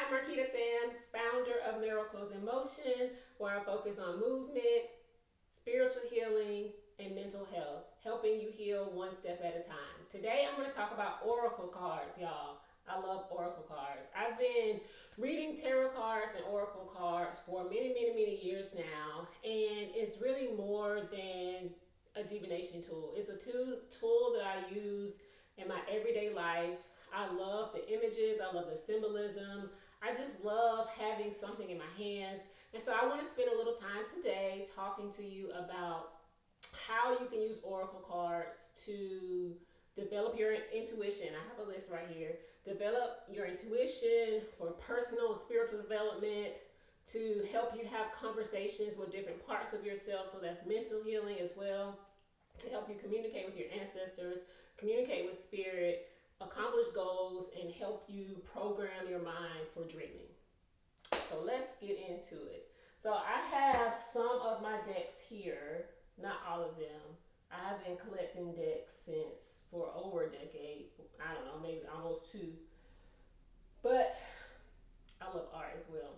I'm Marquita Sams, founder of Miracles in Motion, where I focus on movement, spiritual healing, and mental health, helping you heal one step at a time. Today, I'm going to talk about oracle cards, y'all. I love oracle cards. I've been reading tarot cards and oracle cards for many years now, and it's really more than a divination tool. It's a tool that I use in my everyday life. I love the images, I love the symbolism. I just love having something in my hands. And so I want to spend a little time today talking to you about how you can use oracle cards to develop your intuition. I have a list right here. Develop your intuition for personal and spiritual development, to help you have conversations with different parts of yourself. So that's mental healing as well, to help you communicate with your ancestors, communicate with spirit, accomplish goals, and help you program your mind for dreaming. So let's get into it. So I have some of my decks here, not all of them. I have been collecting decks since for over a decade. I don't know, maybe almost two. But I love art as well.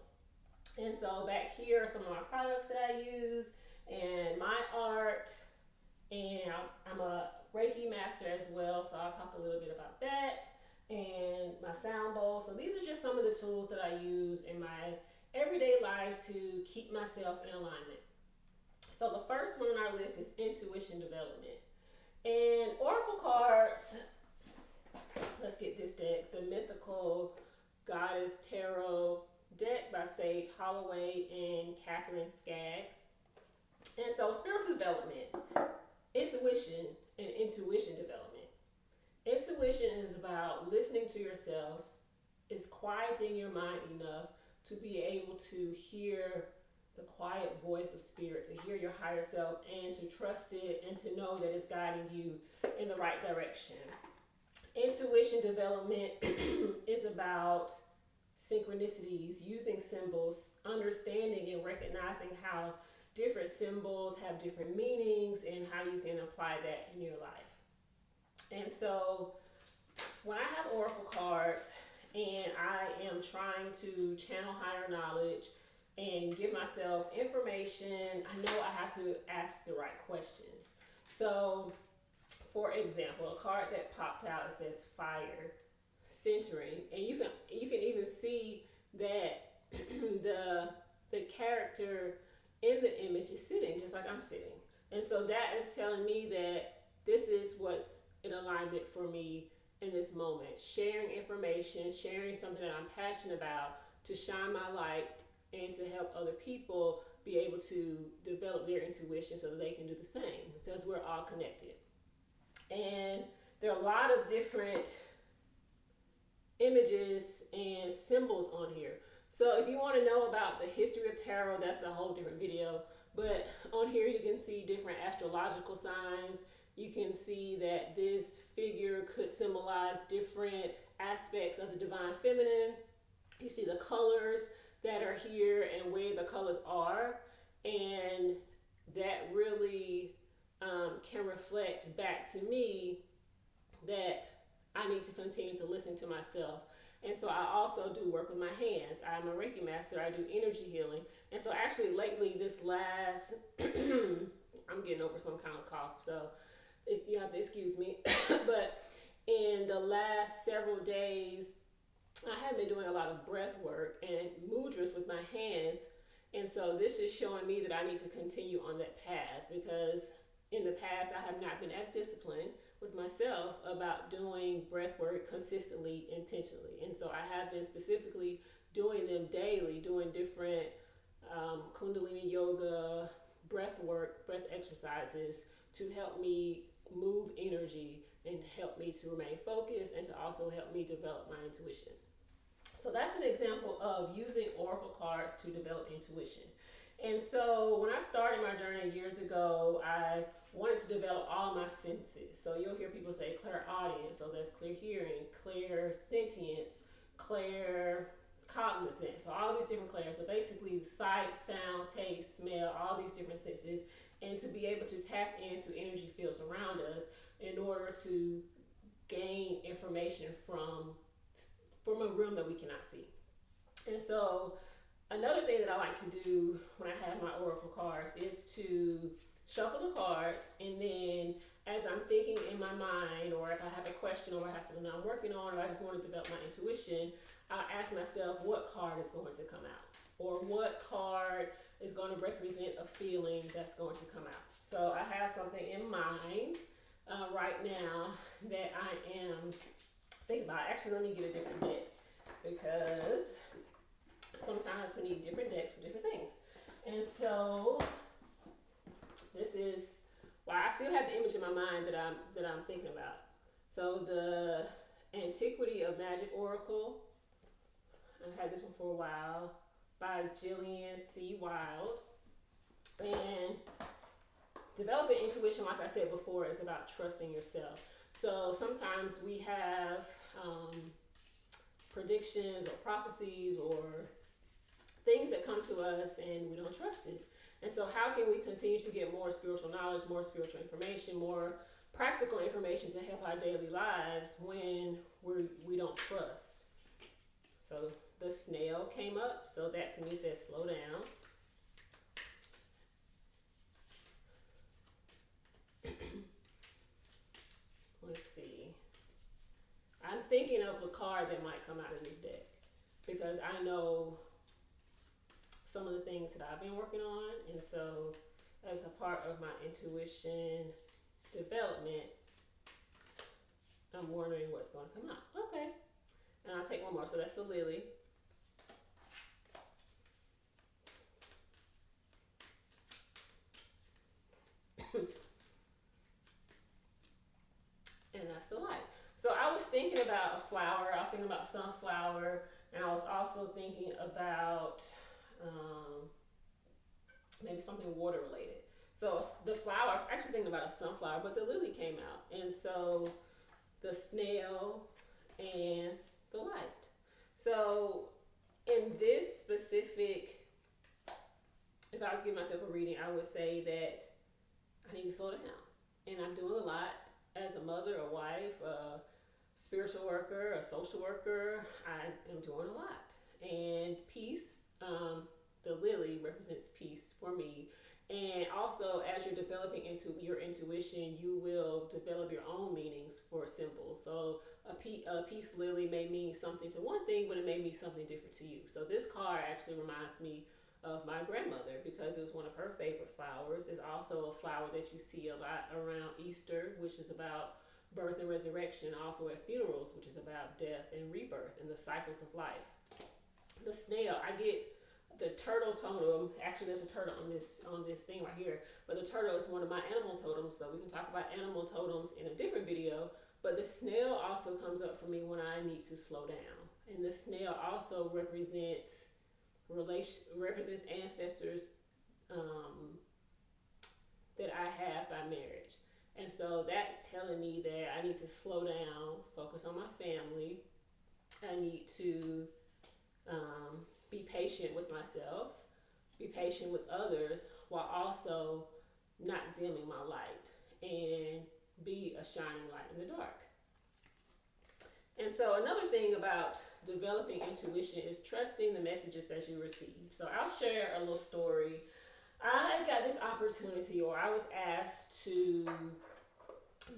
And so back here are some of my products that I use and my art. And I'm a Reiki master as well, so I'll talk a little bit about that, and my sound bowl. So these are just some of the tools that I use in my everyday life to keep myself in alignment. So the first one on our list is intuition development. And oracle cards, let's get this deck, the Mythical Goddess Tarot deck by Sage Holloway and Catherine Skaggs. And so spiritual development, intuition, and intuition development. Intuition is about listening to yourself, is quieting your mind enough to be able to hear the quiet voice of spirit, to hear your higher self, and to trust it and to know that it's guiding you in the right direction. Intuition development is about synchronicities, using symbols, understanding and recognizing how different symbols have different meanings and how you can apply that in your life. And so when I have oracle cards and I am trying to channel higher knowledge and give myself information, I know I have to ask the right questions. So for example, a card that popped out, it says fire, centering, and you can even see that the character in the image is sitting just like I'm sitting. And so that is telling me that this is what's in alignment for me in this moment. Sharing information, sharing something that I'm passionate about to shine my light and to help other people be able to develop their intuition so that they can do the same, because we're all connected. And there are a lot of different images and symbols on here. So if you want to know about the history of tarot, that's a whole different video. But on here you can see different astrological signs. You can see that this figure could symbolize different aspects of the divine feminine. You see the colors that are here and where the colors are. And that really can reflect back to me that I need to continue to listen to myself. And so I also do work with my hands. I'm a Reiki master. I do energy healing. And so actually lately, this last, I'm getting over some kind of cough, so you have to excuse me. But in the last several days, I have been doing a lot of breath work and mudras with my hands. And so this is showing me that I need to continue on that path, because in the past, I have not been as disciplined with myself about doing breath work consistently, intentionally. And so I have been specifically doing them daily, doing different Kundalini yoga, breath work, breath exercises to help me move energy and help me to remain focused and to also help me develop my intuition. So that's an example of using oracle cards to develop intuition. And so when I started my journey years ago, I wanted to develop all my senses. So you'll hear people say clairaudience, so that's clear hearing, clear sentience, clear cognizance. So all these different clairs. So basically sight, sound, taste, smell, all these different senses. And to be able to tap into energy fields around us in order to gain information from a room that we cannot see. And so another thing that I like to do when I have my oracle cards is to shuffle the cards, and then as I'm thinking in my mind, or if I have a question, or I have something I'm working on, or I just want to develop my intuition, I'll ask myself what card is going to come out, or what card is going to represent a feeling that's going to come out. So I have something in mind right now that I am thinking about. Actually, let me get a different deck, because sometimes we need different decks for different things. And so this is why I still have the image in my mind that I'm thinking about. So the Antiquity of Magic Oracle. I've had this one for a while, by Jillian C. Wild. And developing intuition, like I said before, is about trusting yourself. So sometimes we have predictions or prophecies or things that come to us and we don't trust it. And so how can we continue to get more spiritual knowledge, more spiritual information, more practical information to help our daily lives when we don't trust? So the snail came up, so that to me says slow down. Let's see. I'm thinking of a card that might come out of this deck, because I know some of the things that I've been working on, and so as a part of my intuition development, I'm wondering what's going to come out. Okay, and I'll take one more. So that's the lily. And that's the light. So I was thinking about a flower. I was thinking about sunflower, and I was also thinking about maybe something water related. So the flower, I was actually thinking about a sunflower, but the lily came out. And so the snail and the light. So in this specific, if I was giving myself a reading, I would say that I need to slow down. And I'm doing a lot as a mother, a wife, a spiritual worker, a social worker. I am doing a lot. And peace, the lily represents peace for me. And also, as you're developing into your intuition, you will develop your own meanings for symbols. So a peace lily may mean something to one thing, but it may mean something different to you. So this card actually reminds me of my grandmother, because it was one of her favorite flowers. It's also a flower that you see a lot around Easter, which is about birth and resurrection. Also at funerals, which is about death and rebirth and the cycles of life. The snail, I get the turtle totem. Actually, there's a turtle on this thing right here, but the turtle is one of my animal totems, so we can talk about animal totems in a different video. But the snail also comes up for me when I need to slow down. And the snail also represents ancestors that I have by marriage. And so that's telling me that I need to slow down, focus on my family. I need to be patient with myself, be patient with others, while also not dimming my light, and be a shining light in the dark. And so another thing about developing intuition is trusting the messages that you receive. So I'll share a little story. I got this opportunity, or I was asked to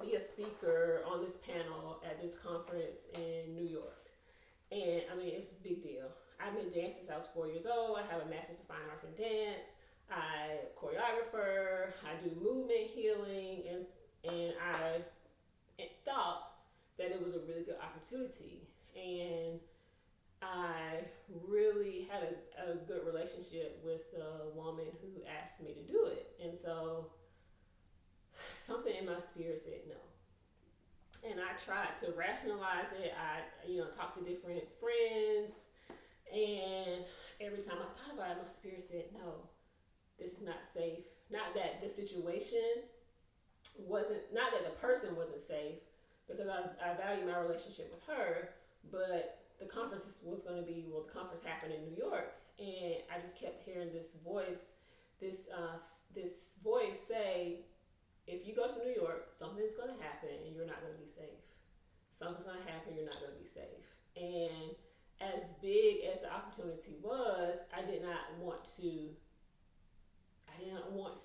be a speaker on this panel at this conference in New York. And I mean, it's a big deal. I've been dancing since I was 4 years old. I have a master's of fine arts in dance. I choreographer. I do movement healing, and I thought that it was a really good opportunity. And I really had a good relationship with the woman who asked me to do it. And so something in my spirit said no. And I tried to rationalize it. I, talked to different friends, and every time I thought about it, my spirit said, no, this is not safe. Not that the situation not that the person wasn't safe, because I value my relationship with her, but the conference the conference happened in New York, and I just kept hearing this voice say, if you go to New York, something's going to happen and you're not going to be safe. Something's going to happen, you're not going to be safe. And as big as the opportunity opportunity was, I didn't want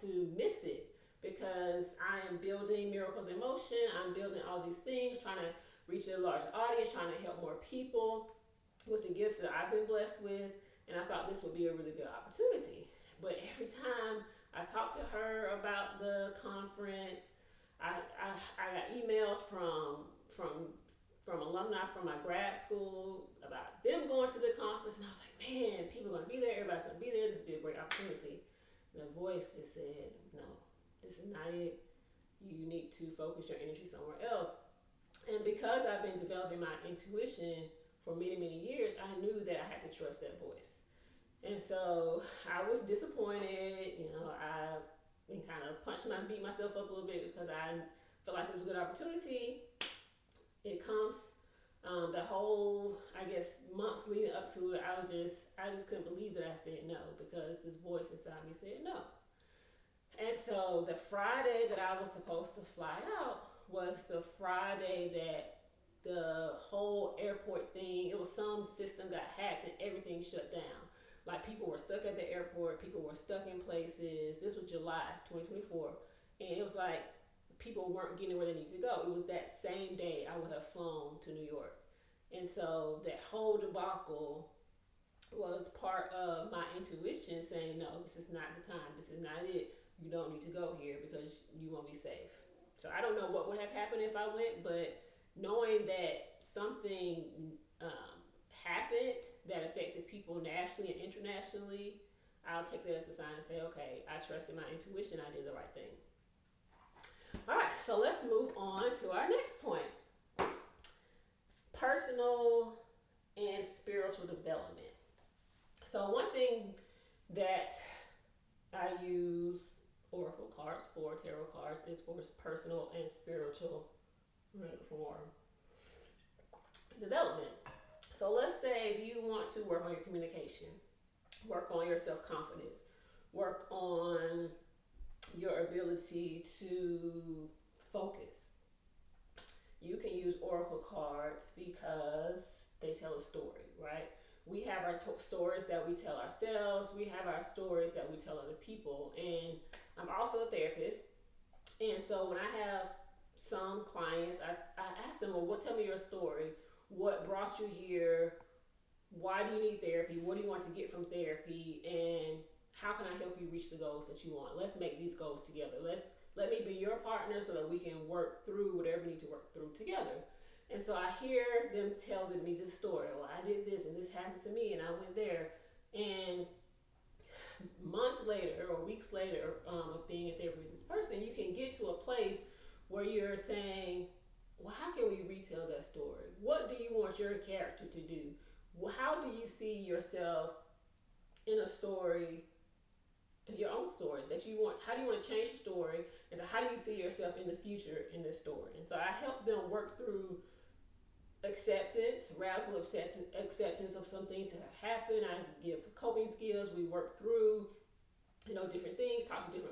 to miss it because I am building Miracles in Motion. I'm building all these things, trying to reach a larger audience, trying to help more people with the gifts that I've been blessed with. And I thought this would be a really good opportunity. But every time I talked to her about the conference, I got emails from alumni from my grad school about them going to the conference, and I was like, man, people are gonna be there, everybody's gonna be there, this would be a great opportunity. And the voice just said, no, this is not it. You need to focus your energy somewhere else. And because I've been developing my intuition for many, many years, I knew that I had to trust that voice. And so I was disappointed. I kind of beat myself up a little bit because I felt like it was a good opportunity. It comes the whole, I guess, months leading up to it. I just couldn't believe that I said no, because this voice inside me said no. And so the Friday that I was supposed to fly out was the Friday that the whole airport thing, it was some system got hacked and everything shut down. Like, people were stuck at the airport, people were stuck in places. This was July 2024. And it was like people weren't getting where they need to go. It was that same day I would have flown to New York. And so that whole debacle was part of my intuition saying, no, this is not the time. This is not it. You don't need to go here because you won't be safe. So I don't know what would have happened if I went, but knowing that something happened that affected people nationally and internationally, I'll take that as a sign and say, okay, I trusted my intuition. I did the right thing. All right, so let's move on to our next point. Personal and spiritual development. So one thing that I use oracle cards for, tarot cards, is for personal and spiritual development. So let's say if you want to work on your communication, work on your self-confidence, work on your ability to focus, you can use oracle cards because they tell a story, right? We have our stories that we tell ourselves. We have our stories that we tell other people. And I'm also a therapist. And so when I have some clients, I ask them, well, tell me your story. What brought you here? Why do you need therapy? What do you want to get from therapy? And how can I help you reach the goals that you want? Let's make these goals together. Let me be your partner so that we can work through whatever we need to work through together. And so I hear them tell me this story. Well, I did this and this happened to me and I went there. And months later or weeks later of being in therapy with this person, you can get to a place where you're saying, well, how can we retell that story? What do you want your character to do? How do you see yourself in a story, your own story that you want? How do you want to change the story? And so how do you see yourself in the future in this story? And so I help them work through acceptance, radical acceptance of some things that have happened. I give coping skills. We work through, different things, talking with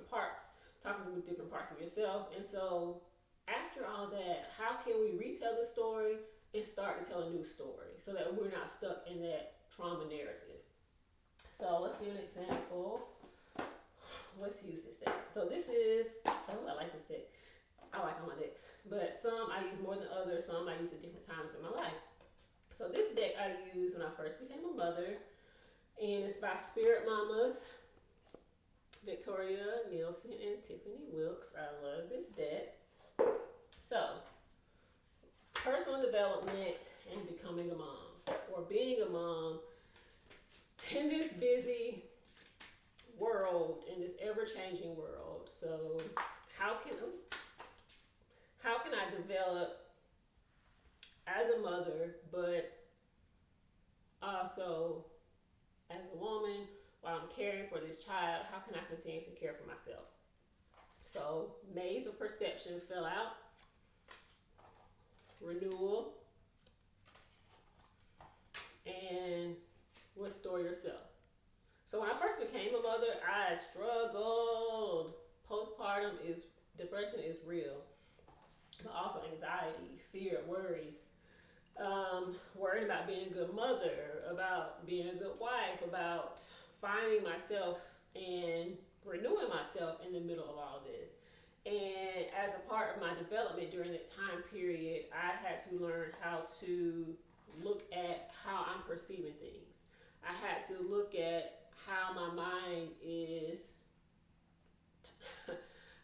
different parts of yourself. And so after all that, how can we retell the story and start to tell a new story so that we're not stuck in that trauma narrative? So let's give an example. Let's use this deck. So this is, I like this deck. I like all my decks, but some I use more than others. Some I use at different times in my life. So this deck I used when I first became a mother, and it's by Spirit Mamas, Victoria Nielsen and Tiffany Wilkes. I love this deck. So, personal development and becoming a mom, or being a mom in this busy world, in this ever-changing world. So, how can I develop as a mother, but also as a woman while I'm caring for this child? How can I continue to care for myself? So, maze of perception fell out. Renewal, and restore yourself. So when I first became a mother, I struggled. Depression is real, but also anxiety, fear, worry. Worrying about being a good mother, about being a good wife, about finding myself and renewing myself in the middle of all this. And as a part of my development during that time period, I had to learn how to look at how I'm perceiving things. I had to look at how my mind is,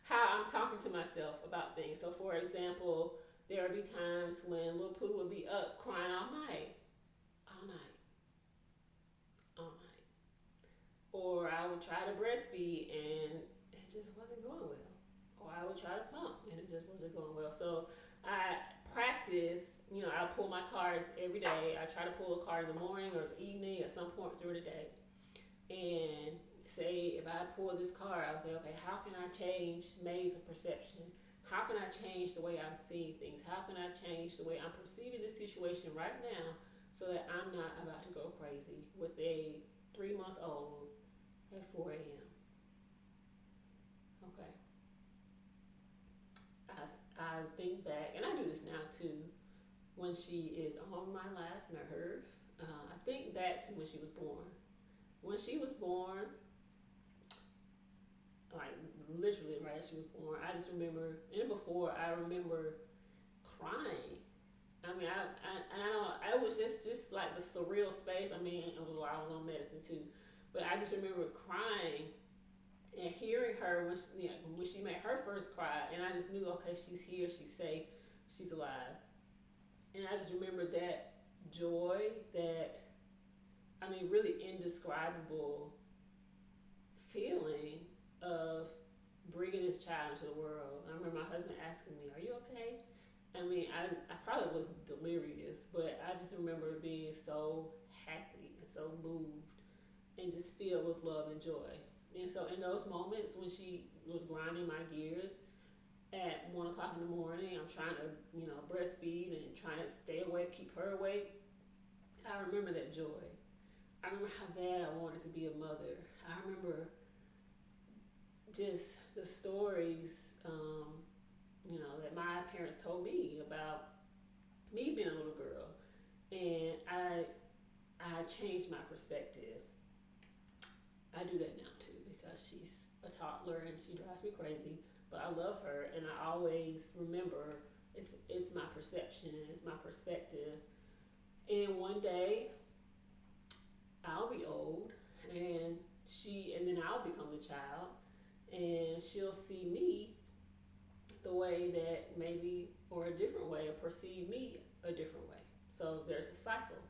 how I'm talking to myself about things. So, for example, there would be times when Lil Pooh would be up crying all night, all night. Or I would try to breastfeed and it just wasn't going well. Or I would try to pump and it just wasn't going well. So I practice, I pull my cards every day. I try to pull a card in the morning or the evening at some point through the day. And say if I pull this card, I would say, okay, how can I change May's perception? How can I change the way I'm seeing things? How can I change the way I'm perceiving this situation right now so that I'm not about to go crazy with a 3 month old at 4 a.m.? Okay. I think back, and I do this now too, when she is on my last nerve. I think back to when she was born. When she was born, like literally right as she was born, I just remember, and before, I remember crying. I mean, I don't. It was just like the surreal space. I mean, it was I was on medicine too, but I just remember crying and hearing her when she made her first cry, and I just knew, okay, she's here, she's safe, she's alive, and I just remember that joy, that I mean, really indescribable feeling of bringing this child into the world. I remember my husband asking me, "Are you okay?" I mean, I probably was delirious, but I just remember being so happy and so moved and just filled with love and joy. And so, in those moments when she was grinding my gears at 1 o'clock in the morning, I'm trying to, breastfeed and trying to stay awake, keep her awake. I remember that joy. I remember how bad I wanted to be a mother. I remember just the stories, that my parents told me about me being a little girl, and I changed my perspective. I do that now too because she's a toddler and she drives me crazy, but I love her, and I always remember it's my perception, it's my perspective, and one day I'll be old, and then I'll become the child, and she'll see me the way that maybe, or a different way, or perceive me a different way. So there's a cycle.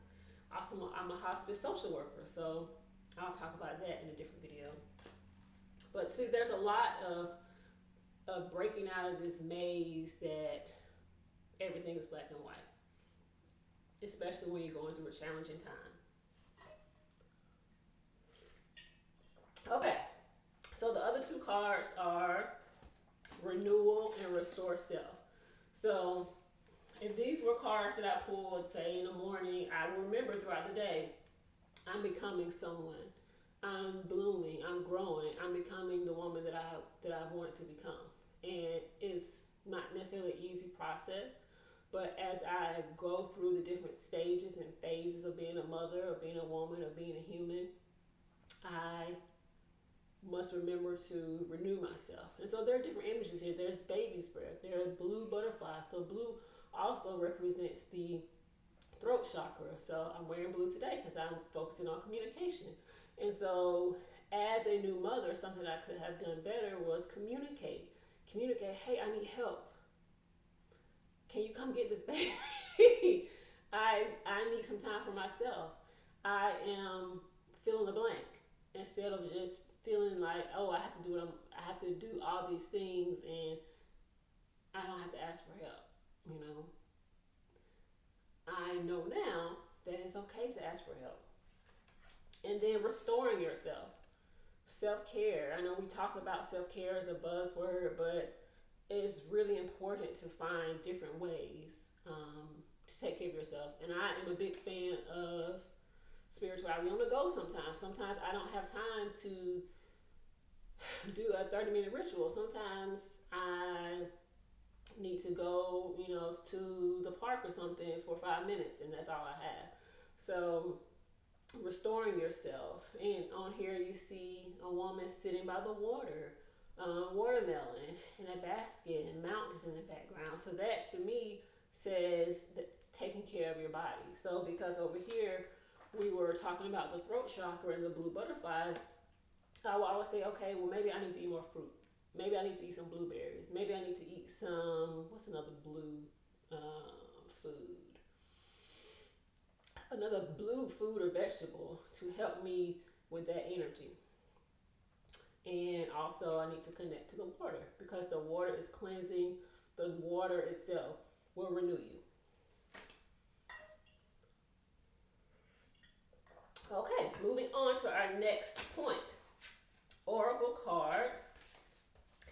Also, I'm a hospice social worker, so I'll talk about that in a different video. But see, there's a lot of breaking out of this maze that everything is black and white, especially when you're going through a challenging time. Okay, so the other two cards are renewal and restore self. So if these were cards that I pulled, say in the morning, I will remember throughout the day, I'm becoming someone. I'm blooming. I'm growing. I'm becoming the woman that I wanted to become. And it's not necessarily an easy process, but as I go through the different stages and phases of being a mother, of being a woman, of being a human, I must remember to renew myself. And so there are different images here. There's baby's breath. There are blue butterflies. So blue also represents the throat chakra. So I'm wearing blue today because I'm focusing on communication. And so as a new mother, something I could have done better was communicate. Communicate, hey, I need help. Can you come get this baby? I need some time for myself. I am fill in the blank instead of just feeling like, oh, I have to do I have to do all these things and I don't have to ask for help. I know now that it's okay to ask for help. And then restoring yourself. Self-care. I know we talk about self-care as a buzzword, but it's really important to find different ways to take care of yourself. And I am a big fan of spirituality on the go sometimes. Sometimes I don't have time to do a 30-minute ritual. Sometimes I need to go, to the park or something for 5 minutes, and that's all I have. So restoring yourself. And on here you see a woman sitting by the water, watermelon in a basket, and mountains in the background. So that to me says that taking care of your body. So because over here we were talking about the throat chakra and the blue butterflies, I will always say, okay, well maybe I need to eat more fruit. Maybe I need to eat some blueberries. Maybe I need to eat some, what's another blue food? Another blue food or vegetable to help me with that energy. And also, I need to connect to the water because the water is cleansing. The water itself will renew you. Okay, moving on to our next point. Oracle cards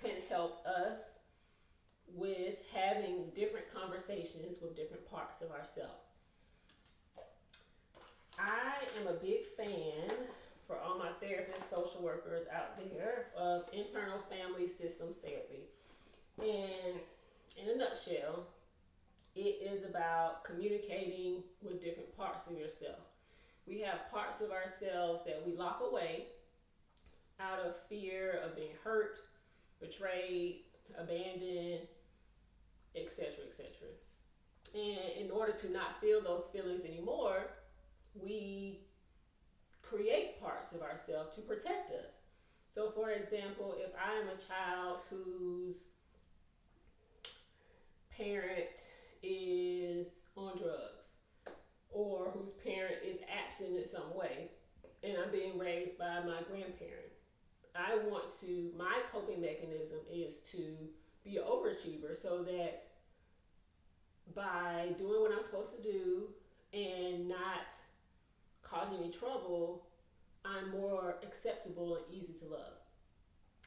can help us with having different conversations with different parts of ourselves. I am a big fan, for all my therapists, social workers out there, of internal family systems therapy. And in a nutshell, it is about communicating with different parts of yourself. We have parts of ourselves that we lock away out of fear of being hurt, betrayed, abandoned, etc., etc. And in order to not feel those feelings anymore, we create parts of ourselves to protect us. So, for example, if I am a child whose parent is on drugs or whose parent is absent in some way, and I'm being raised by my grandparent, my coping mechanism is to be an overachiever so that by doing what I'm supposed to do and not causing any trouble, I'm more acceptable and easy to love.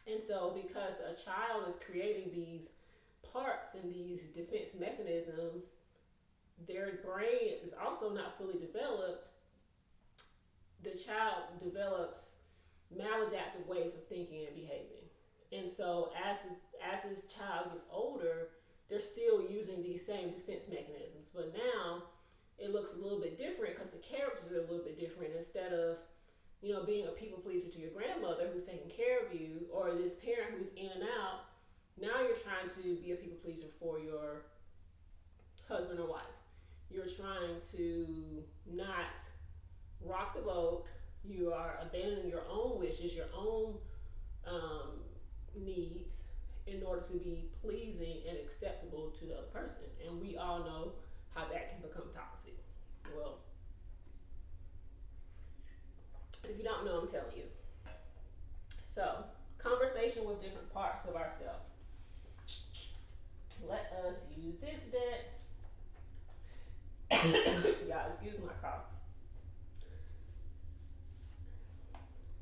And so because a child is creating these parts and these defense mechanisms, their brain is also not fully developed. The child develops maladaptive ways of thinking and behaving. And so as this child gets older, they're still using these same defense mechanisms. But now it looks a little bit different because the characters are a little bit different. Instead of, being a people pleaser to your grandmother who's taking care of you, or this parent who's in and out, now you're trying to be a people pleaser for your husband or wife. You're trying to not rock the boat. You are abandoning your own wishes, your own needs in order to be pleasing and acceptable to the other person. And we all know how that can become toxic. Well, if you don't know, I'm telling you. So, conversation with different parts of ourselves. Let us use this deck. Y'all, excuse my cough.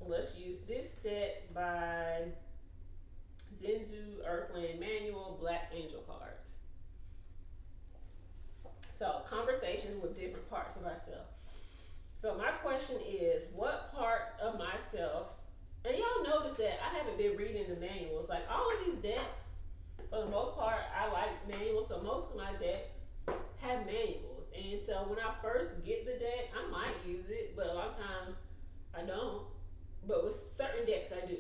Let's use this deck by Zenzu Earthland Manual Black Angel cards. So, conversations with different parts of ourselves. So, my question is, what part of myself, and y'all notice that I haven't been reading the manuals. Like, all of these decks, for the most part, I like manuals, so most of my decks have manuals. And so, when I first get the deck, I might use it, but a lot of times I don't. But with certain decks, I do,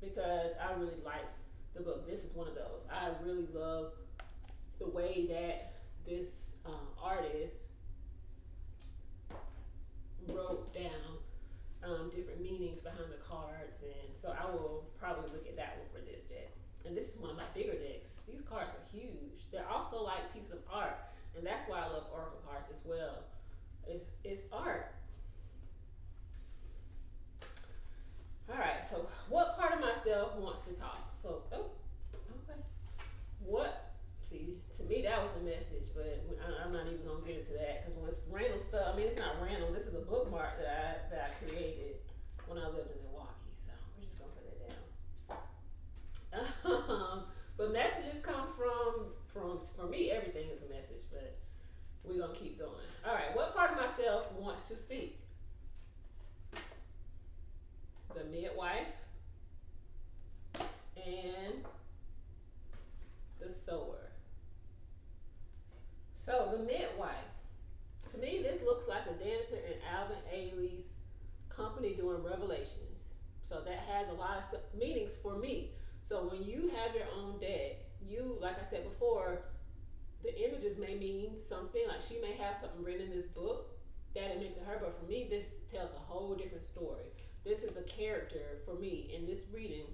because I really like the book. This is one of those. I really love the way that this artist wrote down different meanings behind the cards, and so I will probably look at that one for this deck. And this is one of my bigger decks. These cards are huge. They're also like pieces of art, and that's why I love oracle cards as well. It's art. All right, so what part of myself wants to talk? So, okay. To me that was a message, but I'm not even gonna get into that because when it's random stuff, it's not random. This is a bookmark that I created when I lived in Milwaukee, so we're just gonna put that down. But messages come from for me, everything is a message, but we're gonna keep going. All right, what part of myself wants to speak? The midwife and the sower. company during revelations. So that has a lot of meanings for me. So when you have your own deck, you, like I said before, the images may mean something. Like she may have something written in this book that it meant to her, but for me, this tells a whole different story. This is a character for me in this reading.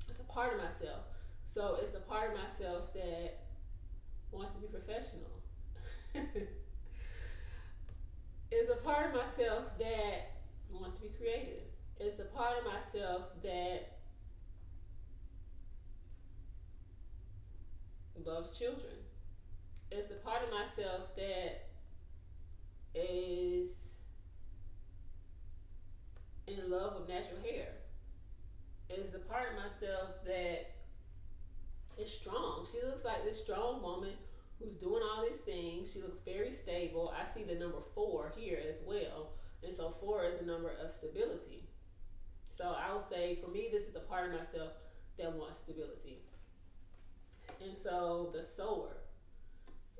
It's a part of myself. So it's a part of myself that wants to be professional. It's a part of myself that wants to be creative. It's a part of myself that loves children. It's a part of myself that is in love with natural hair. It's a part of myself that is strong. She looks like this strong woman who's doing all these things. She looks very stable. I see the number 4 here as well. And so 4 is a number of stability. So I would say for me, this is the part of myself that wants stability. And so the sower,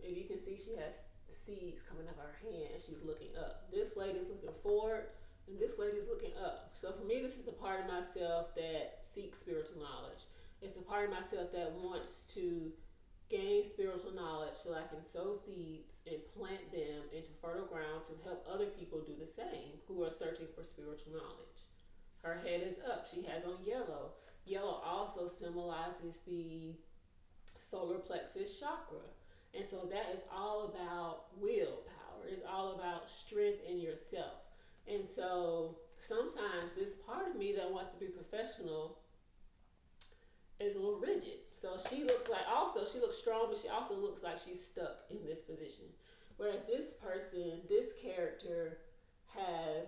if you can see, she has seeds coming up her hand and she's looking up. This lady's looking forward and this lady's looking up. So for me, this is the part of myself that seeks spiritual knowledge. It's the part of myself that wants to gain spiritual knowledge so I can sow seeds and plant them into fertile grounds and help other people do the same who are searching for spiritual knowledge. Her head is up. She has on yellow. Yellow also symbolizes the solar plexus chakra. And so that is all about willpower. It's all about strength in yourself. And so sometimes this part of me that wants to be professional is a little rigid. So she looks like, also she looks strong, but she also looks like she's stuck in this position. Whereas this person, this character has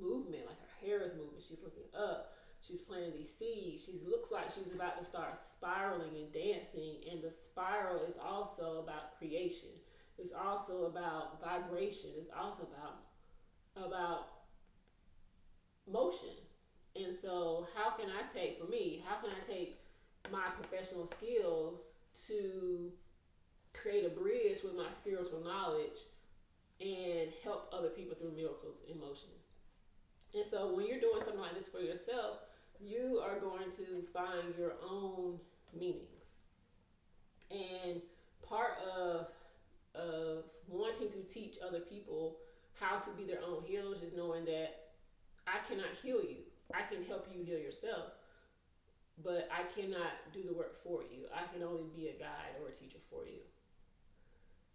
movement, like her hair is moving. She's looking up. She's planting these seeds. She looks like she's about to start spiraling and dancing. And the spiral is also about creation. It's also about vibration. It's also about motion. And so how can I take my professional skills to create a bridge with my spiritual knowledge and help other people through miracles in motion? And so when you're doing something like this for yourself, you are going to find your own meanings. And part of wanting to teach other people how to be their own healers is knowing that I cannot heal you. I can help you heal yourself, but I cannot do the work for you. I can only be a guide or a teacher for you.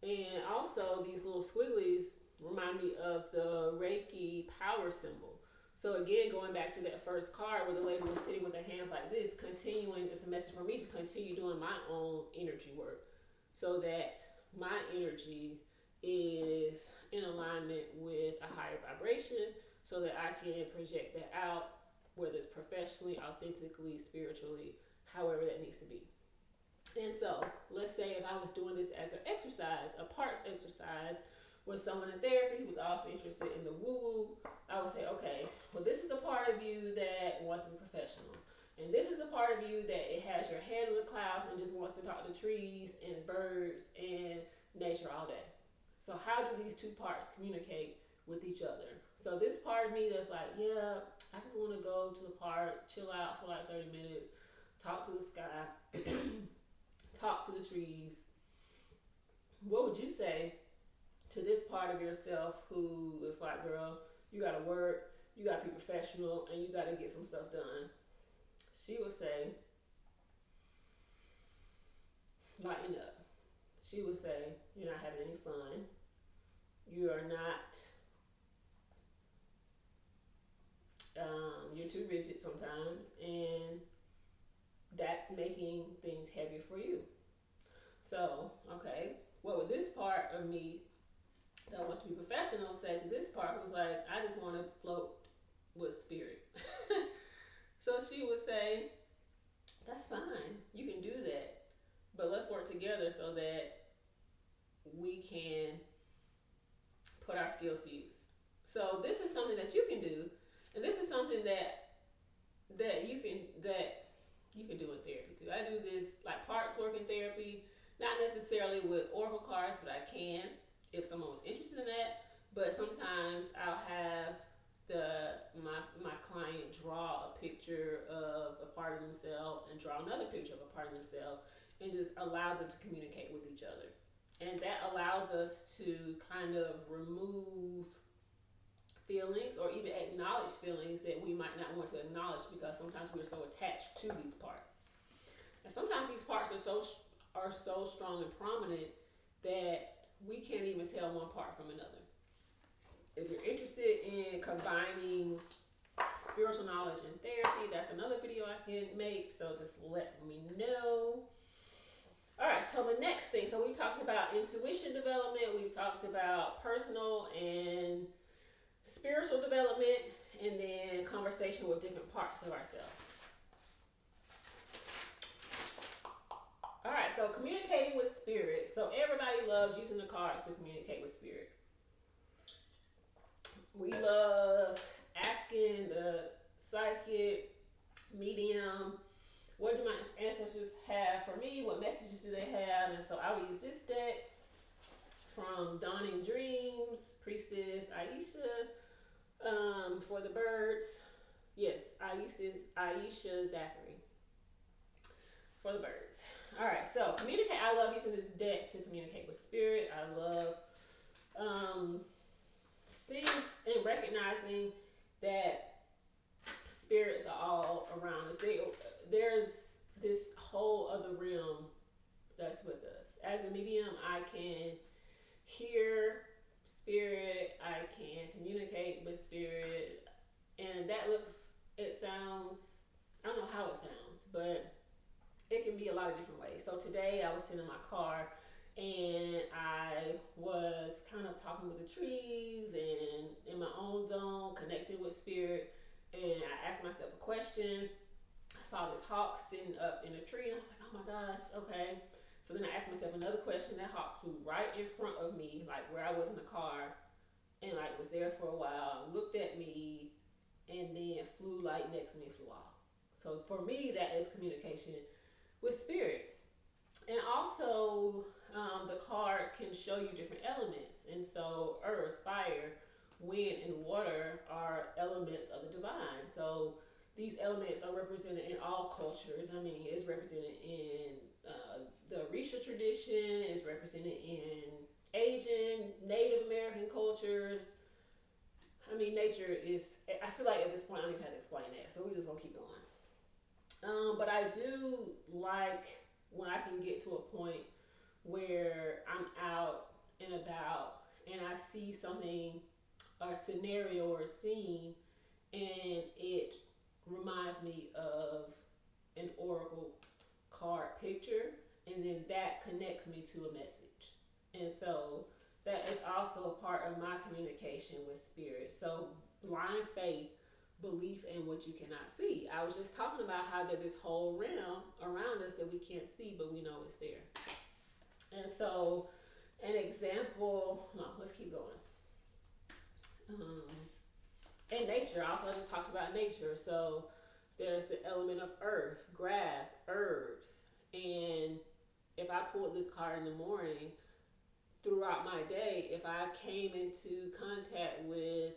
And also these little squigglies remind me of the Reiki power symbol. So again, going back to that first card where the lady was sitting with her hands like this, continuing, it's a message for me to continue doing my own energy work so that my energy is in alignment with a higher vibration so that I can project that out, whether it's professionally, authentically, spiritually, however that needs to be. And so let's say if I was doing this as an exercise, a parts exercise, with someone in therapy who's also interested in the woo-woo, I would say, okay, well, this is the part of you that wants to be professional. And this is the part of you that it has your head in the clouds and just wants to talk to trees and birds and nature all day. So how do these two parts communicate with each other? So this part of me that's like, yeah, I just want to go to the park, chill out for like 30 minutes, talk to the sky, talk to the trees. What would you say to this part of yourself who is like, girl, you gotta work, you gotta be professional, and you gotta get some stuff done? She would say, lighten up. She would say, you're not having any fun. You are not, you're too rigid sometimes, and that's making things heavier for you. So, okay, what would this part of me that wants to be professional say to this part who's like, I just want to float with spirit? So she would say, that's fine, you can do that, but let's work together so that we can put our skills to use. So this is something that you can do, and this is something that you can do in therapy too. I do this like parts work in therapy, not necessarily with oracle cards, but I can if someone was interested in that. But sometimes I'll have picture of a part of themselves and draw another picture of a part of themselves and just allow them to communicate with each other. And that allows us to kind of remove feelings or even acknowledge feelings that we might not want to acknowledge because sometimes we're so attached to these parts. And sometimes these parts are so strong and prominent that we can't even tell one part from another. If you're interested in combining spiritual knowledge and therapy, that's another video I can make, so just let me know. All right, so the next thing, so we talked about intuition development, we talked about personal and spiritual development, and then conversation with different parts of ourselves. All right, so communicating with spirit. So everybody loves using the cards to communicate with spirit. We love asking the psychic, medium, what do my ancestors have for me? What messages do they have? And so I will use this deck from Dawning Dreams, Priestess Aisha, for the birds. Yes, Aisha Zachary for the birds. All right, so communicate. I love using this deck to communicate with spirit. I love seeing and recognizing that spirits are all around us. There's this whole other realm that's with us. As a medium, I can hear spirit, I can communicate with spirit, and it sounds, I don't know how it sounds, but it can be a lot of different ways. So today I was sitting in my car and I was kind of talking with the trees and in my own zone, connecting with spirit, and I asked myself a question. I saw this hawk sitting up in a tree and I was like, oh my gosh, okay. So then I asked myself another question. That hawk flew right in front of me, like where I was in the car, and like was there for a while, looked at me, and then flew like next to me and flew off. So for me, that is communication with spirit. And also, the cards can show you different elements. And so earth, fire, wind, and water are elements of the divine. So these elements are represented in all cultures. I mean, it's represented in the Orisha tradition, it's represented in Asian, Native American cultures. I mean, nature is, I feel like at this point I don't even have to explain that, so we're just gonna keep going. But I do like when I can get to a point where I'm out and about and I see something, a scenario or a scene, and it reminds me of an oracle card picture, and then that connects me to a message. And so that is also a part of my communication with spirit. So blind faith, belief in what you cannot see. I was just talking about how there's this whole realm around us that we can't see, but we know it's there. And so an example, no, let's keep going. And nature, also I just talked about nature. So there's the element of earth, grass, herbs. And if I pulled this card in the morning, throughout my day, if I came into contact with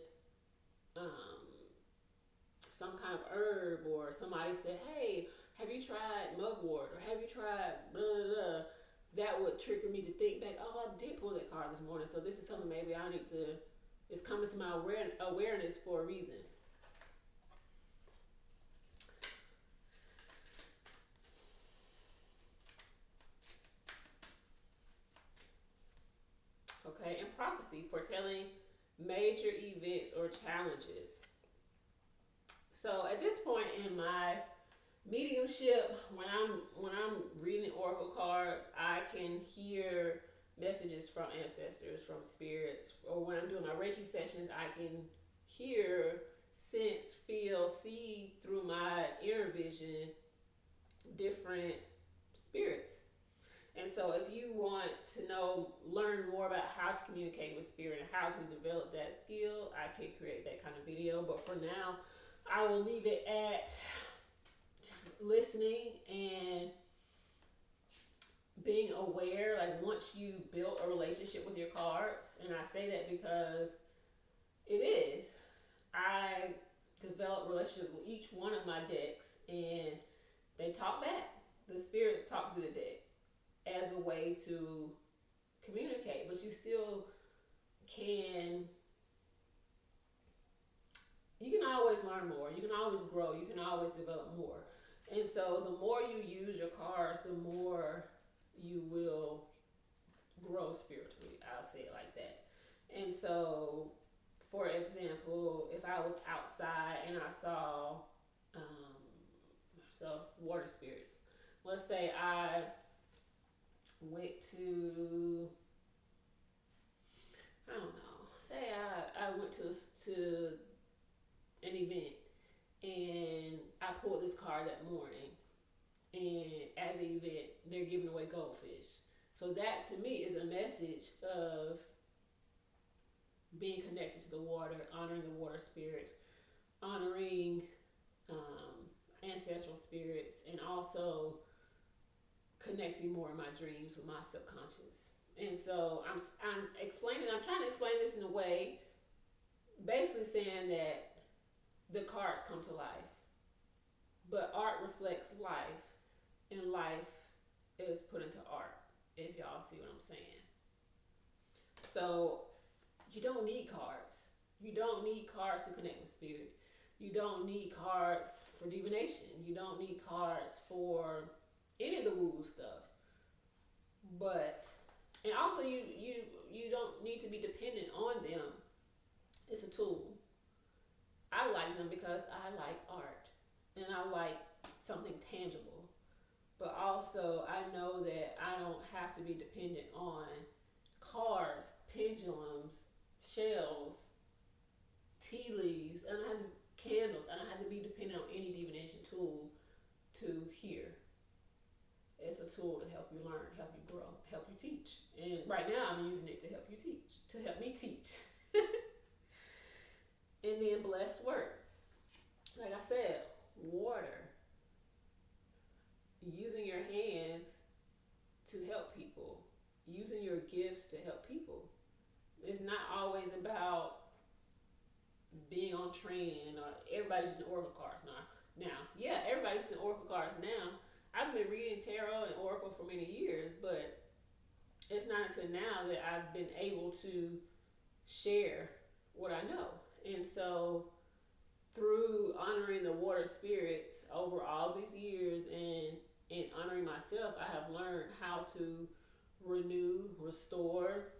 some kind of herb, or somebody said, hey, have you tried mugwort, or have you tried blah, blah, blah, that would trigger me to think back, oh, I did pull that card this morning, so this is something maybe I need to, it's coming to my awareness for a reason. Okay, and prophecy, foretelling major events or challenges. So at this point in my mediumship, when I'm reading oracle cards, I can hear messages from ancestors, from spirits, or when I'm doing my Reiki sessions, I can hear, sense, feel, see through my inner vision different spirits. And so if you want to learn more about how to communicate with spirit and how to develop that skill, I can create that kind of video. But for now, I will leave it at just listening and being aware. Like once you build a relationship with your cards, and I say that because it is, I developed relationships to each one of my decks, and they talk back. The spirits talk to the deck as a way to communicate, but you still can. You can always learn more. You can always grow. You can always develop more. And so, the more you use your cards, the more you will grow spiritually. I'll say it like that. And so, for example, if I was outside and I saw water spirits, let's say I went to, I don't know, say I went to an event and I pulled this card that morning, and at the event they're giving away goldfish. So that to me is a message of being connected to the water, honoring the water spirits, honoring ancestral spirits, and also connecting more in my dreams with my subconscious. And so I'm trying to explain this in a way, basically saying that the cards come to life, but art reflects life, and life is put into art, if y'all see what I'm saying. So you don't need cards. You don't need cards to connect with spirit. You don't need cards for divination. You don't need cards for any of the woo stuff. But, and also you don't need to be dependent on them. It's a tool. I like them because I like art and I like something tangible. But also I know that I don't have to be dependent on cards, pendulums, shells, tea leaves. I don't have to, candles. I don't have to be dependent on any divination tool to hear. It's a tool to help you learn, help you grow, help you teach. And right now I'm using it to help you teach, to help me teach. And then blessed work. Like I said, water. Using your hands to help people. Using your gifts to help people. It's not always about being on trend, or everybody's using oracle cards now. Yeah, everybody's using oracle cards now. I've been reading tarot and oracle for many years, but it's not until now that I've been able to share what I know. And so through honoring the water spirits over all these years and honoring myself, I have learned how to renew, restore,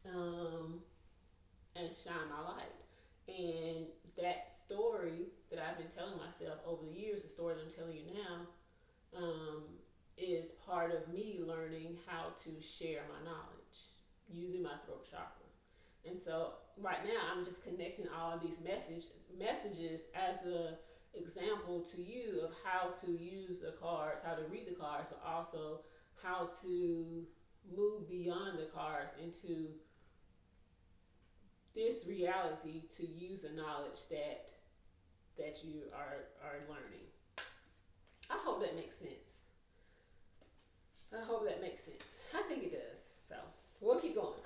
and shine my light. And that story that I've been telling myself over the years, the story that I'm telling you now, is part of me learning how to share my knowledge using my throat chakra. And so right now I'm just connecting all of these messages as an example to you of how to use the cards, how to read the cards, but also how to move beyond the cards into this reality to use the knowledge that you are learning. I hope that makes sense. I hope that makes sense. I think it does. So we'll keep going.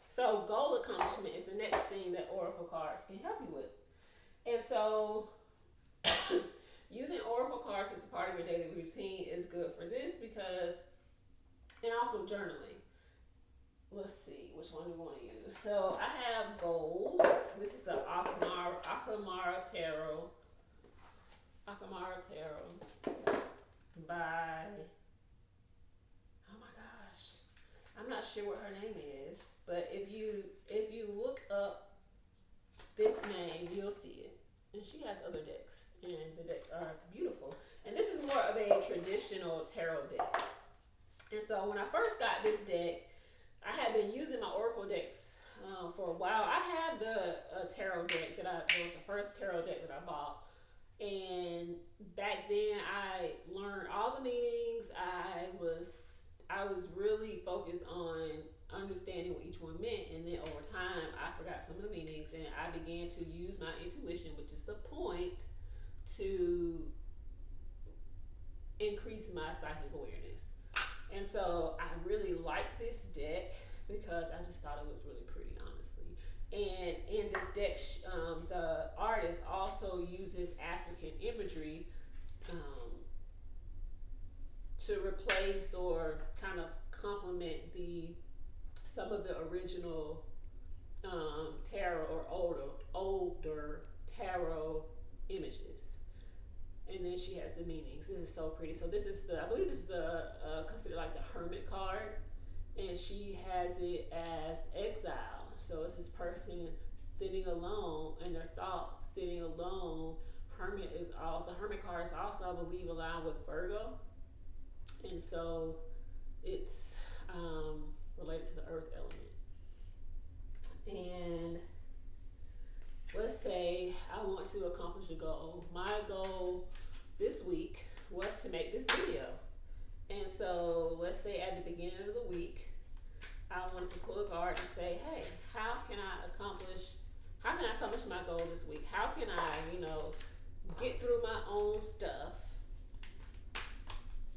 So goal accomplishment is the next thing that oracle cards can help you with. And so using oracle cards as a part of your daily routine is good for this because, and also journaling. Let's see, which one do we want to use? So I have goals. This is the Akamara Tarot. Akamara Tarot by, oh my gosh, I'm not sure what her name is, but if you look up this name, you'll see it. And she has other decks, and the decks are beautiful. And this is more of a traditional tarot deck. And so when I first got this deck, I had been using my oracle decks for a while. I had the tarot deck it was the first tarot deck that I bought. And back then I learned all the meanings. I was really focused on understanding what each one meant, and then over time I forgot some of the meanings, and I began to use my intuition, which is the point, to increase my psychic awareness. And so I really like this deck because I just thought it was really pretty, honestly. And in this deck, the artist also uses African to replace or kind of complement the some of the original tarot or older tarot images. And then she has the meanings. This is so pretty. So this is I believe this is the considered like the Hermit card, and she has it as exile. So it's this person sitting alone in their thoughts, sitting alone. The Hermit card is also, I believe, aligned with Virgo, and so it's related to the Earth element. And let's say I want to accomplish a goal. My goal this week was to make this video. And so let's say at the beginning of the week, I wanted to pull a card and say, hey, how can I accomplish my goal this week? How can I, get through my own stuff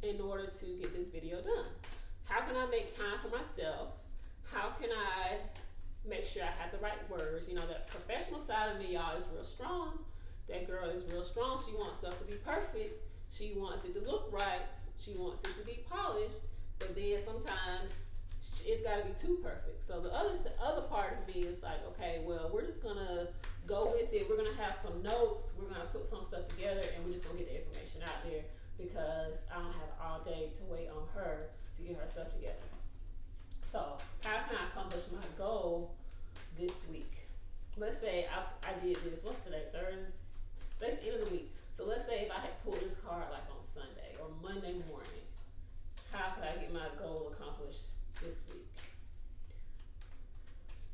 in order to get this video done? How can I make time for myself? How can I make sure I have the right words? That professional side of me, y'all, is real strong. That girl is real strong. She wants stuff to be perfect. She wants it to look right. She wants it to be polished. But then sometimes it's got to be too perfect. So the other part of me is like, okay, well, we're just gonna go with it. We're gonna have some notes. We're gonna put some stuff together, and we're just gonna get the information out there because I don't have all day to wait on her to get her stuff together. So how can I accomplish my goal this week? Let's say I did this. What's today? Thursday. That's the end of the week. So let's say if I had pulled this card like on Sunday or Monday morning, how could I get my goal accomplished this week?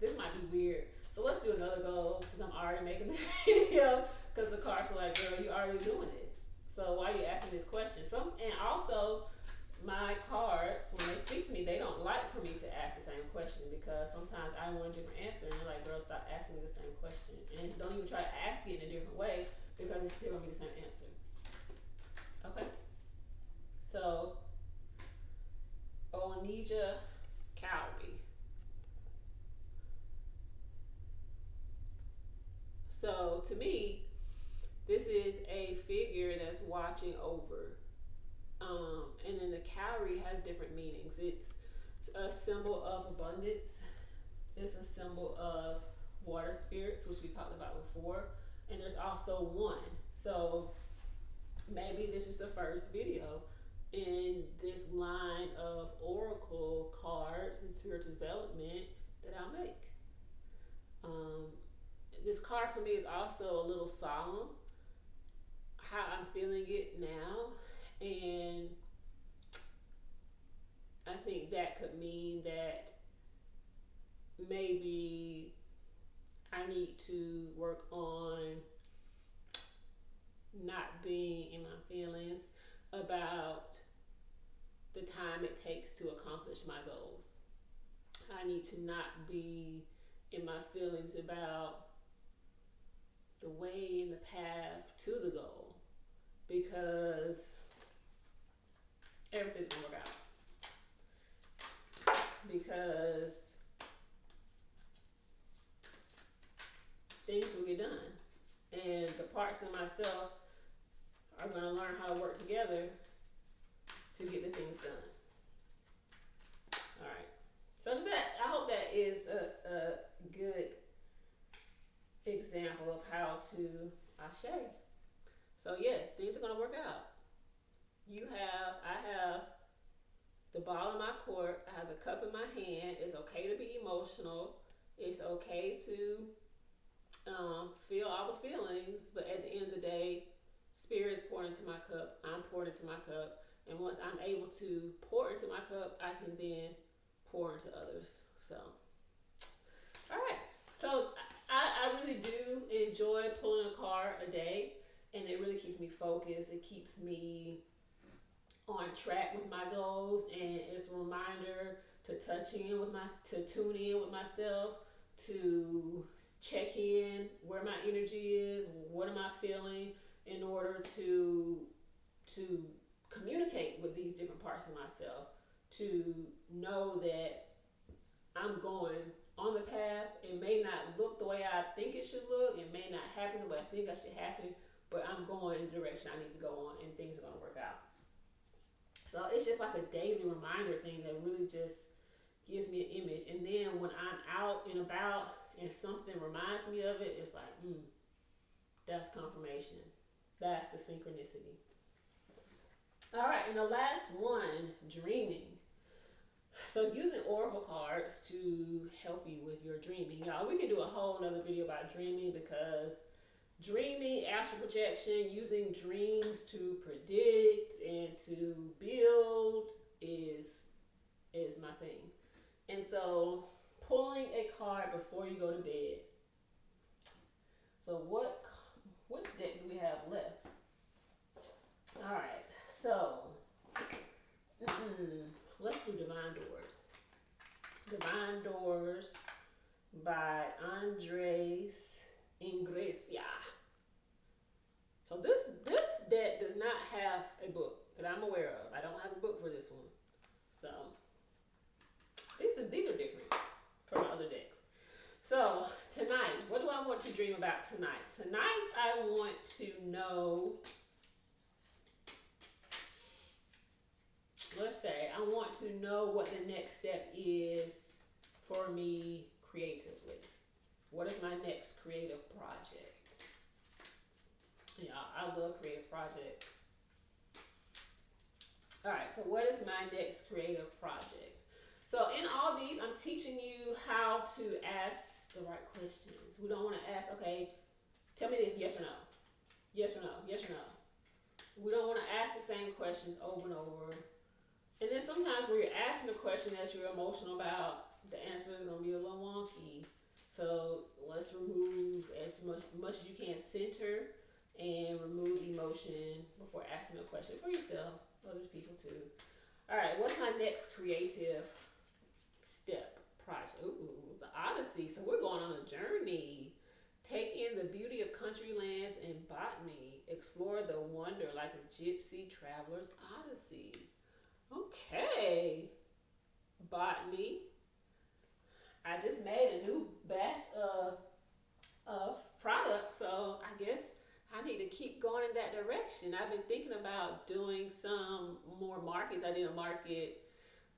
This might be weird. So let's do another goal since I'm already making this video because the cards are like, girl, you already doing it. So why are you asking this question? And also my cards, when they speak to me, they don't like for me to ask the same question because sometimes I want a different answer and they're like, girl, stop asking me the same question. And don't even try to ask it in a different way because it's still gonna be the same answer. Okay? So, Onija Cowrie. So to me, this is a figure that's watching over. And then the cowrie has different meanings. It's a symbol of abundance. It's a symbol of water spirits, which we talked about before. And there's also one. So maybe this is the first video in this line of oracle cards and spiritual development that I'll make. This card for me is also a little solemn, how I'm feeling it now. And I think that could mean that maybe I need to work on not being in my feelings about the time it takes to accomplish my goals. I need to not be in my feelings about the way and the path to the goal because everything's gonna work out. Because things will get done. And the parts of myself are gonna learn how to work together to get the things done. Alright. So I hope that is a good example of how to ashe. So yes, things are gonna work out. I have the ball in my court. I have the cup in my hand. It's okay to be emotional. It's okay to feel all the feelings, but at the end of the day, spirit is pouring into my cup. I'm pouring into my cup, and once I'm able to pour into my cup, I can then pour into others. So, all right. So I really do enjoy pulling a card a day, and it really keeps me focused. It keeps me on track with my goals, and it's a reminder to tune in with myself, to check in where my energy is, what am I feeling, in order to communicate with these different parts of myself, to know that I'm going on the path. It may not look the way I think it should look, it may not happen the way I think I should happen, but I'm going in the direction I need to go on, and things are going to work out. So it's just like a daily reminder thing that really just gives me an image. And then when I'm out and about and something reminds me of it, it's like, that's confirmation. That's the synchronicity. All right, and the last one, dreaming. So using oracle cards to help you with your dreaming. Y'all, we can do a whole nother video about dreaming, because dreaming, astral projection, using dreams to predict and to build is my thing. And so pulling a card before you go to bed. So which deck do we have left? All right, so let's do Divine Doors. Divine Doors by Andres Ingresia. So this deck does not have a book that I'm aware of. I don't have a book for this one. So these are different from other decks. So tonight, what do I want to dream about tonight? Tonight I want to know, let's say, I want to know what the next step is for me creatively. What is my next creative project? Yeah, I love creative projects. All right, so what is my next creative project? So in all these, I'm teaching you how to ask the right questions. We don't want to ask, okay, tell me this, yes or no. Yes or no, yes or no. We don't want to ask the same questions over and over. And then sometimes when you're asking a question that you're emotional about, the answer is going to be a little wonky. So let's remove as much as you can, center and remove emotion before asking a question for yourself, other people too. All right, what's my next creative step project? Ooh, the Odyssey. So we're going on a journey. Take in the beauty of country lands and botany. Explore the wonder like a gypsy traveler's odyssey. Okay. Botany. I just made a new batch of products, so I guess I need to keep going in that direction. I've been thinking about doing some more markets. We did a market,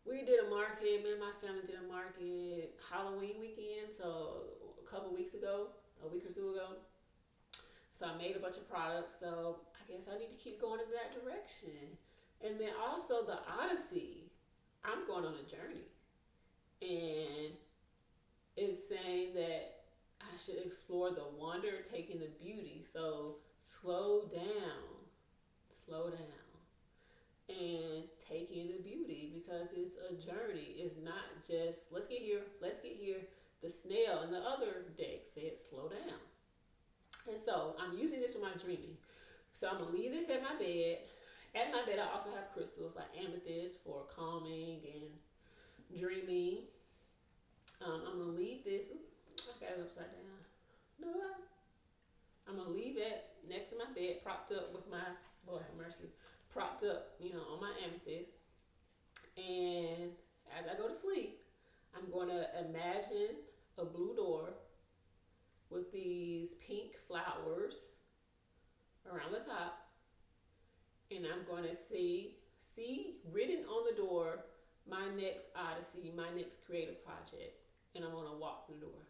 me and my family did a market Halloween weekend, so a couple weeks ago, a week or two ago. So I made a bunch of products, so I guess I need to keep going in that direction. And then also the Odyssey. I'm going on a journey. And it's saying that I should explore the wonder, taking the beauty. So slow down, and take in the beauty, because it's a journey. It's not just let's get here. The snail and the other deck said slow down. And so I'm using this for my dreaming. So I'm gonna leave this at my bed. At my bed, I also have crystals like amethyst for calming and dreaming. I'm gonna leave this. I got it upside down. No, I'm gonna leave it next to my bed, propped up with my, Lord have mercy, propped up, on my amethyst. And as I go to sleep, I'm gonna imagine a blue door with these pink flowers around the top. And I'm going to see written on the door, my next odyssey, my next creative project. And I'm going to walk through the door.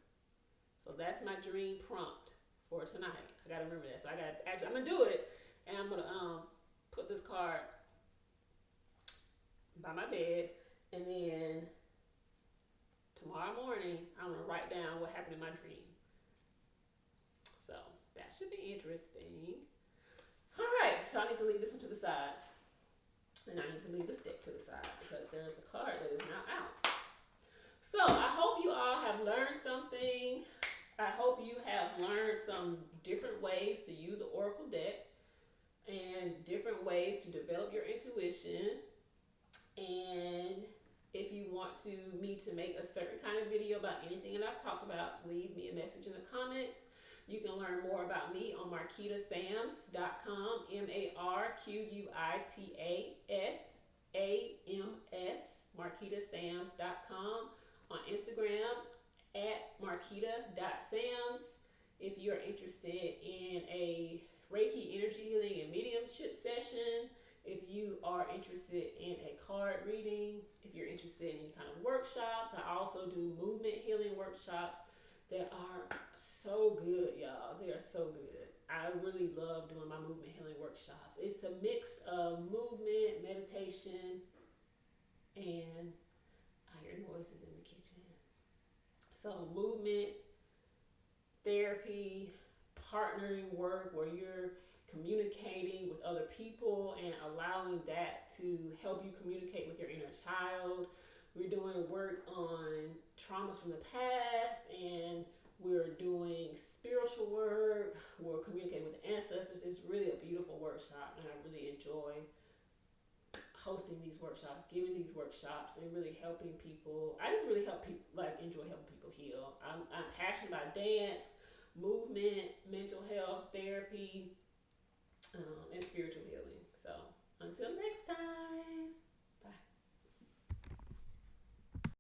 So that's my dream prompt for tonight. I got to remember that. So I'm going to do it. And I'm going to put this card by my bed. And then tomorrow morning, I'm going to write down what happened in my dream. So that should be interesting. All right, so I need to leave this one to the side. And I need to leave this deck to the side because there's a card that is now out. So I hope you all have learned something. I hope you have learned some different ways to use an oracle deck and different ways to develop your intuition. And if you want me to make a certain kind of video about anything that I've talked about, leave me a message in the comments. You can learn more about me on marquitasams.com, MarquitaSams, marquitasams.com, on Instagram at marquita.sams. If you're interested in a Reiki energy healing and mediumship session, If you are interested in a card reading, if you're interested in any kind of workshops, I also do movement healing workshops that are so good, y'all. They are so good. I really love doing my movement healing workshops. It's a mix of movement, meditation, and I hear noises in the kitchen. So, movement, therapy, partnering work where you're communicating with other people and allowing that to help you communicate with your inner child. We're doing work on traumas from the past, and we're doing spiritual work. We're communicating with ancestors. It's really a beautiful workshop, and I really enjoy hosting these workshops, giving these workshops, and really helping people. I just really help people, like, enjoy helping people heal. I'm passionate about dance, movement, mental health, therapy,